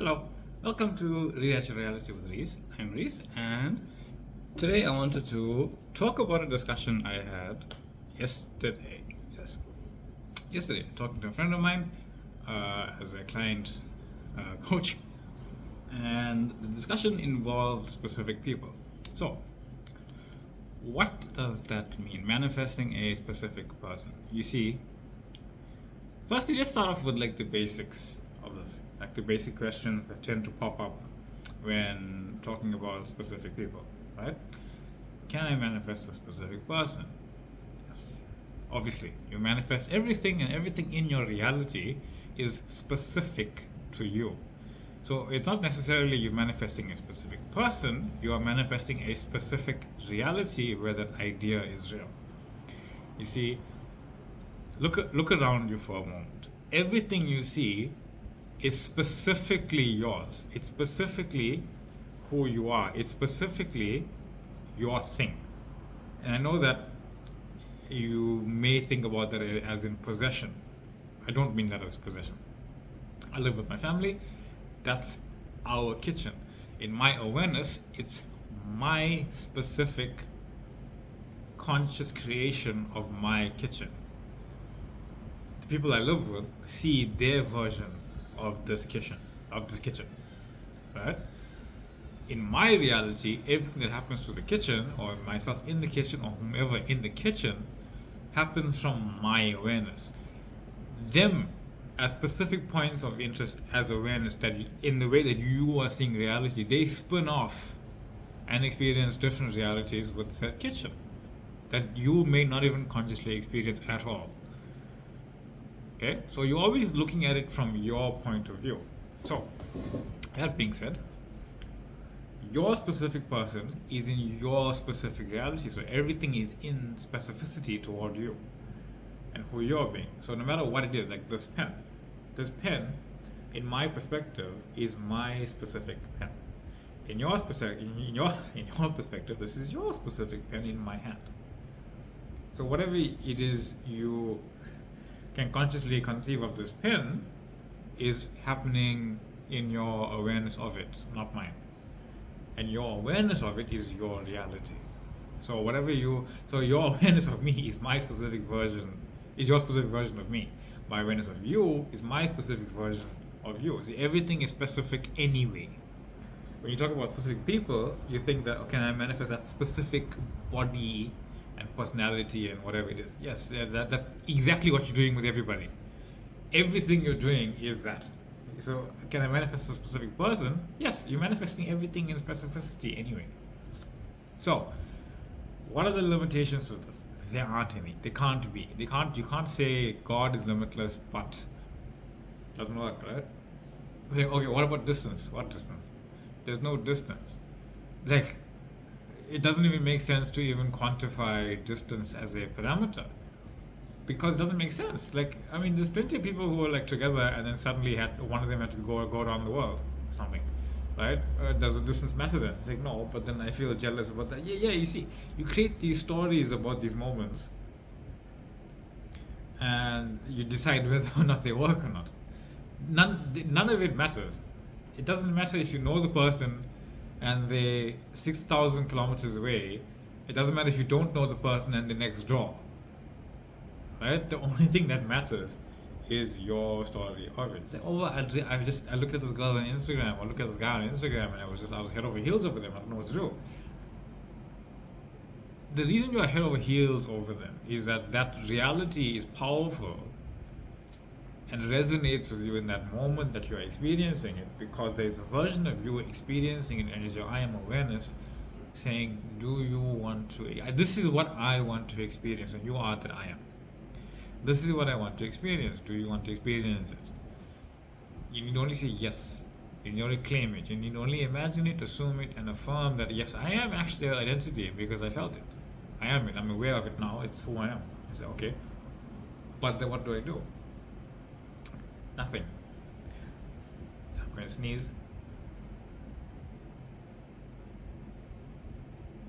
Hello, welcome to React Reality with Reese. I'm Reese, and today I wanted to talk about a discussion I had yesterday. Yesterday, talking to a friend of mine as a client coach, and the discussion involved specific people. So, what does that mean? Manifesting a specific person. You see, firstly, let's start off with like the basics of this, like the basic questions that tend to pop up when talking about specific people, right? Can I manifest a specific person? Yes. Obviously, you manifest everything, and everything in your reality is specific to you. So it's not necessarily you manifesting a specific person, you are manifesting a specific reality where that idea is real. You see, look around you for a moment. Everything you see is specifically yours. It's specifically who you are. It's specifically your thing. And I know that you may think about that as in possession. I don't mean that as possession. I live with my family. That's our kitchen. In my awareness, it's my specific conscious creation of my kitchen. The people I live with see their version of this kitchen, right? In my reality, everything that happens to the kitchen, or myself in the kitchen, or whomever in the kitchen, happens from my awareness. Them as specific points of interest as awareness, that in the way that you are seeing reality, they spin off and experience different realities with that kitchen that you may not even consciously experience at all. Okay, so you're always looking at it from your point of view. So, that being said, your specific person is in your specific reality. So everything is in specificity toward you and who you're being. So no matter what it is, like this pen, in my perspective, is my specific pen. In your perspective, this is your specific pen in my hand. So whatever it is you can consciously conceive of this pen is happening in your awareness of it, not mine. And your awareness of it is your reality. So your awareness of me is my specific version, is your specific version of me. My awareness of you is my specific version of you. See, everything is specific anyway. When you talk about specific people, you think that, can I manifest that specific body and personality and whatever it is? Yes, that's exactly what you're doing with everybody. Everything you're doing is that. So, can I manifest a specific person? Yes, you're manifesting everything in specificity anyway. So, what are the limitations to this? There aren't any. They can't be. You can't say God is limitless, but it doesn't work, right? Okay, what about distance? What distance? There's no distance. Like, it doesn't even make sense to even quantify distance as a parameter, because it doesn't make sense. Like, I mean, there's plenty of people who are like together and then suddenly one of them had to go around the world or something, right? Does the distance matter then? It's like, no, but then I feel jealous about that. Yeah, you see, you create these stories about these moments and you decide whether or not they work or not. None of it matters. It doesn't matter if you know the person and they're 6,000 kilometers away. It doesn't matter if you don't know the person and they're next door. Right? The only thing that matters is your story of it. It's like, I looked at this girl on Instagram, or look at this guy on Instagram, and I was head over heels over them. I don't know what to do. The reason you are head over heels over them is that reality is powerful and resonates with you in that moment that you're experiencing it, because there's a version of you experiencing it, and it's your I am awareness saying, do you want to, this is what I want to experience, and you are that I am. This is what I want to experience. Do you want to experience it? You need only say yes. You need only claim it. You need only imagine it, assume it, and affirm that yes, I am actually that identity because I felt it. I am it. I'm aware of it now. It's who I am. I say, okay. But then what do I do? Nothing. I'm going to sneeze.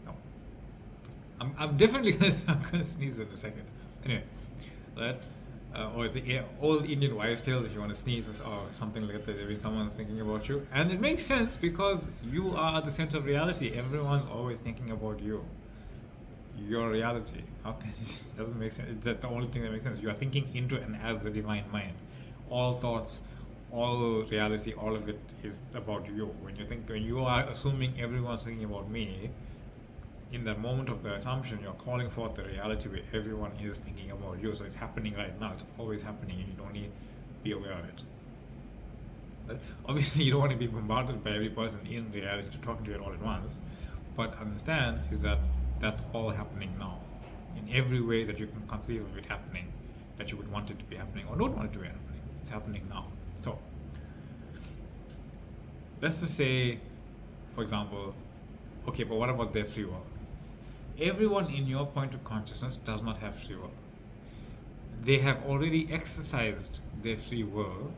No. I'm definitely going to sneeze in a second. Anyway, right? or it's the old Indian wives' tale, if you want to sneeze or something like that, when someone's thinking about you. And it makes sense because you are the center of reality. Everyone's always thinking about you. Your reality. How can it doesn't make sense? It's the only thing that makes sense. You are thinking into and as the divine mind. All thoughts, all reality, all of it is about you. When you are assuming everyone's thinking about me, in the moment of the assumption, you're calling forth the reality where everyone is thinking about you. So it's happening right now. It's always happening, and you don't need to be aware of it. But obviously, you don't want to be bombarded by every person in reality to talk to you all at once. But understand is that that's all happening now, in every way that you can conceive of it happening, that you would want it to be happening or don't want it to be happening. It's happening now. So let's just say, for example, okay, but what about their free will? Everyone in your point of consciousness does not have free will. They have already exercised their free will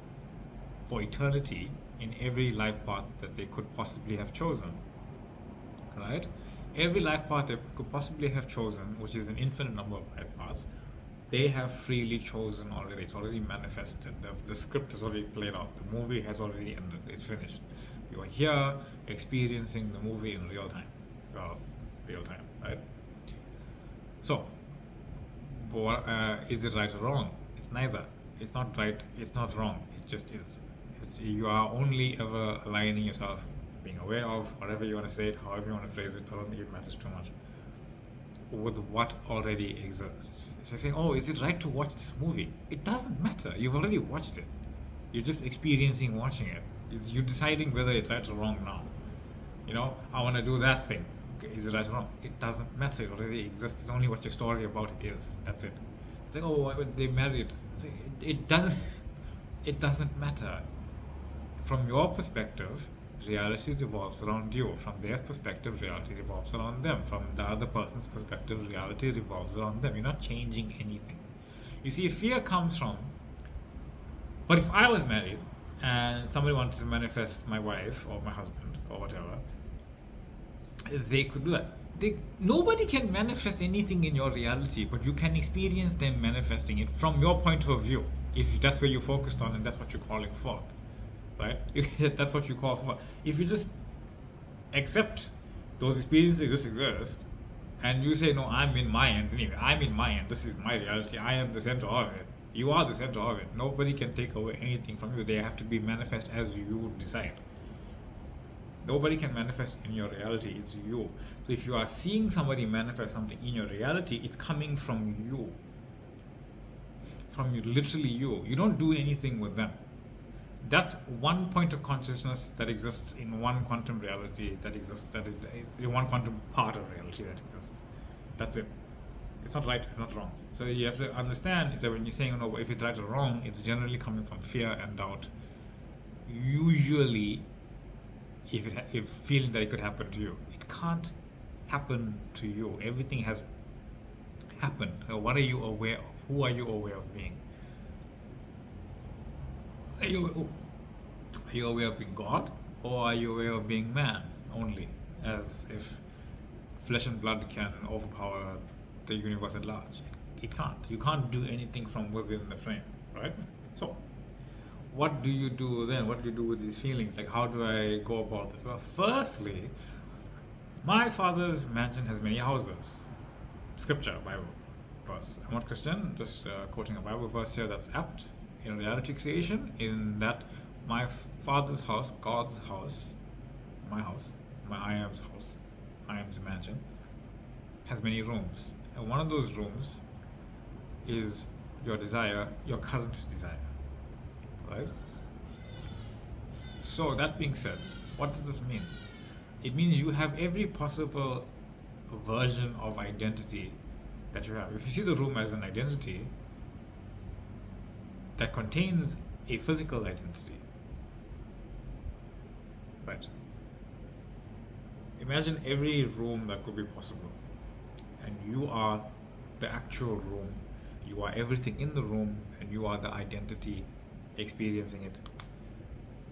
for eternity in every life path that they could possibly have chosen. Right? Every life path they could possibly have chosen, which is an infinite number of life paths, they have freely chosen already. It's already manifested. The script has already played out. The movie has already ended. It's finished. You are here experiencing the movie in real time. Well, real time, right? So, is it right or wrong? It's neither. It's not right. It's not wrong. It just is. You are only ever aligning yourself, being aware of, whatever you want to say it, however you want to phrase it. I don't think it matters too much, with what already exists. It's like saying, oh, is it right to watch this movie? It doesn't matter. You've already watched it. You're just experiencing watching it. It's you deciding whether it's right or wrong now. I want to do that thing. Okay, is it right or wrong? It doesn't matter. It already exists. It's only what your story about it is. That's it. It's like, oh, why would they married? Like, it doesn't matter. From your perspective, reality revolves around you. From their perspective, reality revolves around them. From the other person's perspective, reality revolves around them. You're not changing anything. You see, fear comes from, but if I was married and somebody wanted to manifest my wife or my husband or whatever, they could do that. Nobody can manifest anything in your reality, but you can experience them manifesting it from your point of view, if that's where you're focused on and that's what you're calling forth. Right? That's what you call for. If you just accept those experiences just exist, and you say, no, I'm in my end anyway, I'm in my end, this is my reality, I am the center of it, you are the center of it, nobody can take away anything from you. They have to be manifest as you decide. Nobody can manifest in your reality, it's you. So if you are seeing somebody manifest something in your reality, it's coming from you. From you, literally you. You don't do anything with them. That's one point of consciousness that exists in one quantum reality that exists, that is in one quantum part of reality that exists. That's it. It's not right, not wrong. So you have to understand is that when you're saying, no, if it's right or wrong, it's generally coming from fear and doubt. Usually, if feeling that it could happen to you, it can't happen to you. Everything has happened. What are you aware of? Who are you aware of being? Are you aware of being God, or are you aware of being man only, as if flesh and blood can overpower the universe at large? It can't. You can't do anything from within the frame, right? So, what do you do then? What do you do with these feelings? Like, how do I go about this? Well, firstly, my father's mansion has many houses. Scripture, Bible verse. I'm not Christian, just quoting a Bible verse here that's apt. In reality creation, in that my father's house, God's house, my house, I am's house, I am's mansion, has many rooms. And one of those rooms is your desire, your current desire. Right? So that being said, what does this mean? It means you have every possible version of identity that you have. If you see the room as an identity that contains a physical identity, right? Imagine every room that could be possible, and you are the actual room. You are everything in the room, and you are the identity experiencing it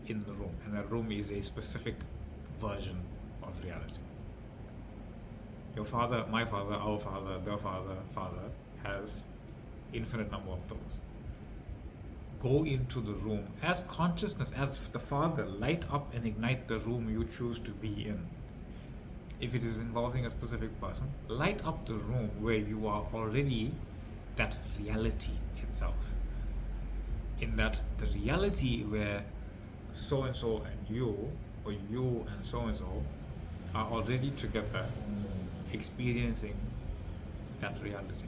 in the room. And that room is a specific version of reality. Your father, my father, our father, their father, father has infinite number of those. go into the room as consciousness, as the Father, light up and ignite the room you choose to be in. If it is involving a specific person, light up the room where you are already that reality itself. In that the reality where so and so and you, or you and so are already together experiencing that reality.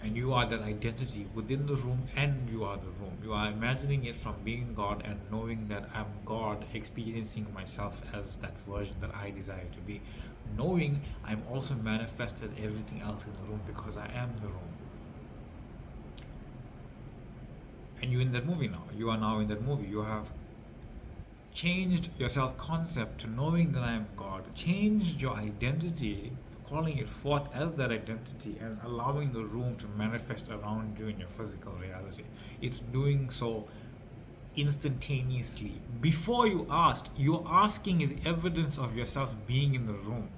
And you are that identity within the room, and you are the room. You are imagining it from being God and knowing that I'm God, experiencing myself as that version that I desire to be. Knowing I'm also manifest as everything else in the room because I am the room. And you're in that movie now. You are now in that movie. You have changed your self-concept to knowing that I am God. Changed your identity, calling it forth as that identity and allowing the room to manifest around you in your physical reality. It's doing so instantaneously. Before you asked, your asking is evidence of yourself being in the room.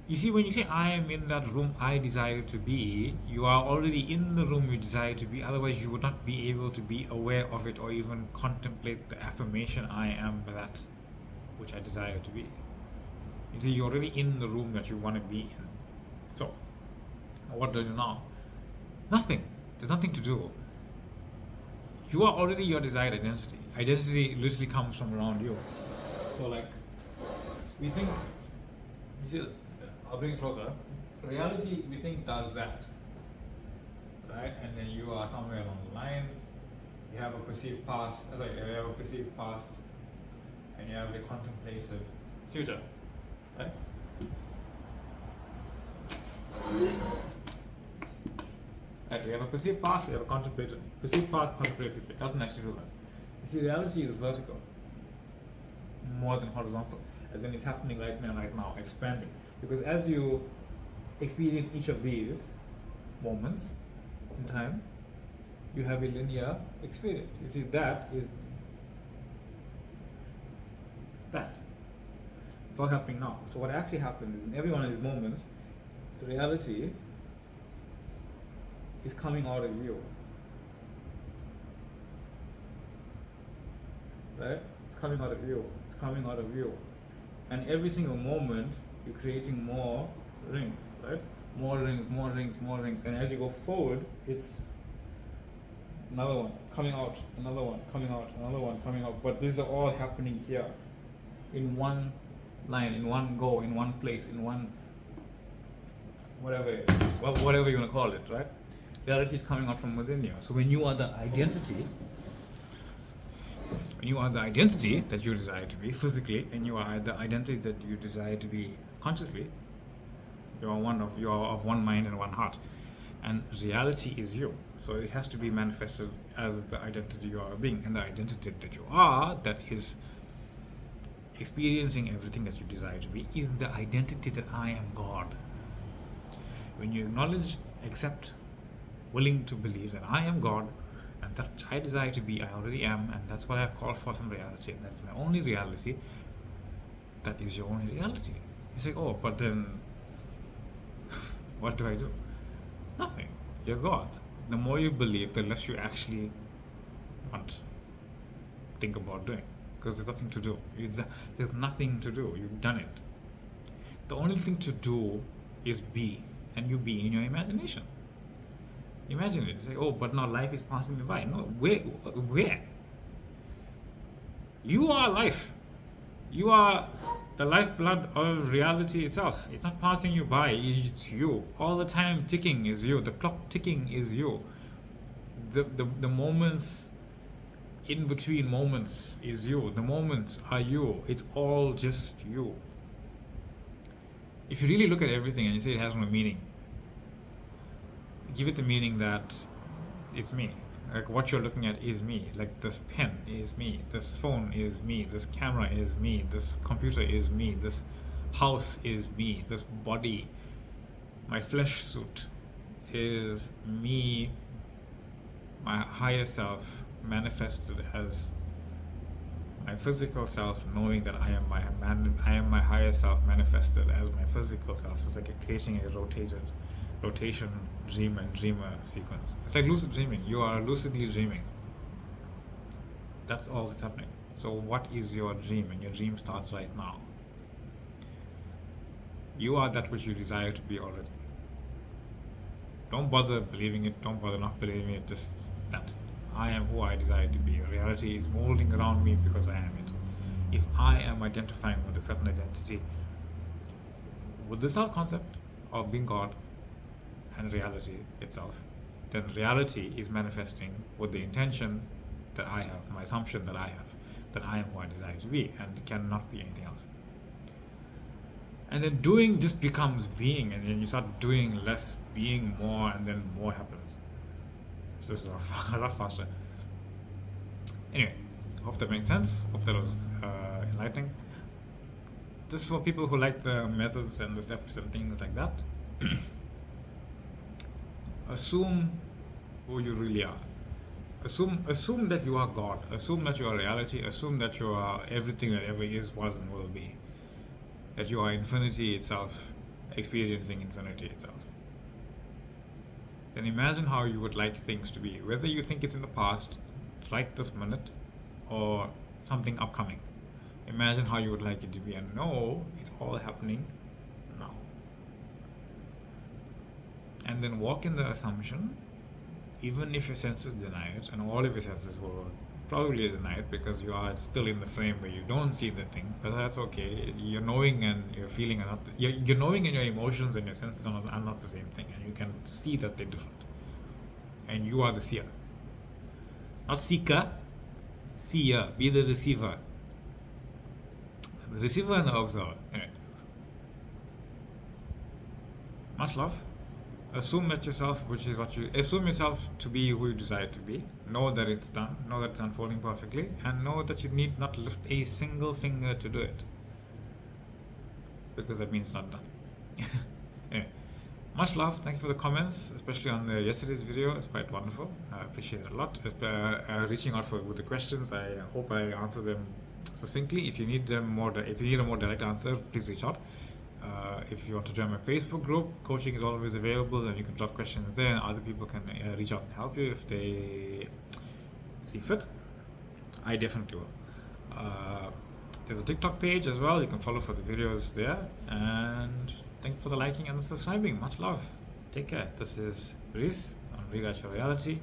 You see, when you say, I am in that room I desire to be, you are already in the room you desire to be. Otherwise, you would not be able to be aware of it or even contemplate the affirmation, I am that which I desire to be. You see, you're already in the room that you want to be in. So, what do you now? Nothing. There's nothing to do. You are already your desired identity. Identity literally comes from around you. So, like, we think, you see this? I'll bring it closer. Reality, we think, does that, right? And then you are somewhere along the line. You have a perceived past. You have a perceived past, and you have the contemplated future, right? Right, we have a perceived past. We have a contemplated perceived past, contemplated future. It doesn't actually do that. You see, reality is vertical, more than horizontal. As in, it's happening right now, expanding. Because as you experience each of these moments in time, you have a linear experience. You see, that is that. It's all happening now. So what actually happens is, in every one of these moments, reality is coming out of you. Right? It's coming out of you. It's coming out of you. And every single moment, you're creating more rings, right? More rings, more rings, more rings. And as you go forward, it's another one coming out, another one coming out, another one coming out. But these are all happening here, in one line, in one go, in one place, in one whatever you want to call it, right? Reality is coming out from within you. So when you are the identity, that you desire to be physically, and you are the identity that you desire to be consciously, you are of one mind and one heart, and reality is you. So it has to be manifested as the identity you are being, and the identity that you are, that is experiencing everything that you desire to be, is the identity that I am God. When you acknowledge, accept, willing to believe that I am God, and that which I desire to be, I already am, and that's what I've called for from reality, and that's my only reality. That is your only reality. You say, oh, but then what do I do? Nothing. You're God. The more you believe, the less you actually think about doing, because there's nothing to do. There's nothing to do. You've done it. The only thing to do is be, and you be in your imagination. Imagine it. Say, oh, but now life is passing me by. No, where? You are life. You are the lifeblood of reality itself. It's not passing you by, it's you. All the time ticking is you. The clock ticking is you. The moments in between moments is you. The moments are you. It's all just you. If you really look at everything and you say it has no meaning, give it the meaning that it's me. Like what you're looking at is me. Like this pen is me. This phone is me. This camera is me. This computer is me. This house is me. This body, my flesh suit, is me, my higher self manifested as my physical self, knowing that I am my higher self manifested as my physical self. It's like creating a rotated rotation, dream and dreamer sequence. It's like lucid dreaming. You are lucidly dreaming. That's all that's happening. So what is your dream? And your dream starts right now. You are that which you desire to be already. Don't bother believing it, don't bother not believing it, just that. I am who I desire to be. Reality is molding around me because I am it. If I am identifying with a certain identity, with this whole concept of being God and reality itself, then reality is manifesting with the intention that I have, my assumption that I have, that I am who I desire to be, and it cannot be anything else. And then doing just becomes being, and then you start doing less, being more, and then more happens. This is a lot faster. Anyway, hope that makes sense. Hope that was enlightening. This is for people who like the methods and the steps and things like that. Assume who you really are. Assume that you are God. Assume that you are reality. Assume that you are everything that ever is, was, and will be. That you are infinity itself, experiencing infinity itself. Then imagine how you would like things to be, whether you think it's in the past, right this minute, or something upcoming. Imagine how you would like it to be, and know it's all happening now. And then walk in the assumption, even if your senses deny it, and all of your senses will probably deny it because you are still in the frame where you don't see the thing, but that's okay. Your knowing and your feeling are not, your knowing and your emotions and your senses are not the same thing, and you can see that they're different. And you are the seer. Not seeker, seer. Be the receiver. The receiver and the observer. Anyway. Much love. Assume that yourself, which is what you assume yourself to be who you desire to be. Know that it's done. Know that it's unfolding perfectly, and know that you need not lift a single finger to do it, because that means it's not done. Anyway, much love. Thank you for the comments, especially on yesterday's video. It's quite wonderful. I appreciate it a lot. Reaching out with the questions. I hope I answer them succinctly. If you need them if you need a more direct answer, please reach out. If you want to join my Facebook group, coaching is always available, and you can drop questions there, and other people can reach out and help you if they see fit. I definitely will. There's a TikTok page as well. You can follow for the videos there. And thank you for the liking and the subscribing. Much love. Take care. This is Reese on Rewrite Your Reality.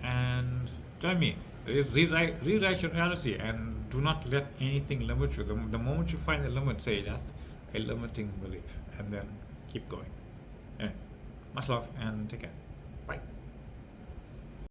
And join me. Rewrite your reality, and do not let anything limit you. The moment you find a limit, say that's a limiting belief, and then keep going. Anyway, much love and take care.